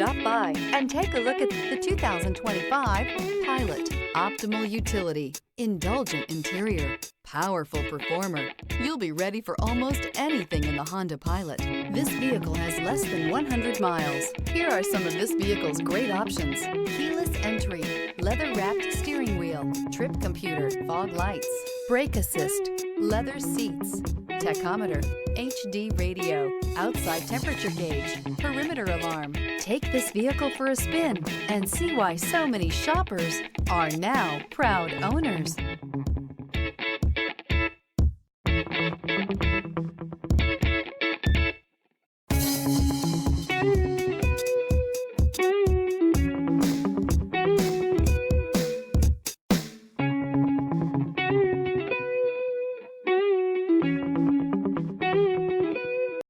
Stop by and take a look at the 2025 Pilot. Optimal utility, indulgent interior, powerful performer. You'll be ready for almost anything in the Honda Pilot. This vehicle has less than 100 miles. Here are some of this vehicle's great options: keyless entry, leather-wrapped steering wheel, trip computer, fog lights, brake assist, leather seats, tachometer, HD radio, outside temperature gauge, perimeter alarm. Take this vehicle for a spin and see why so many shoppers are now proud owners.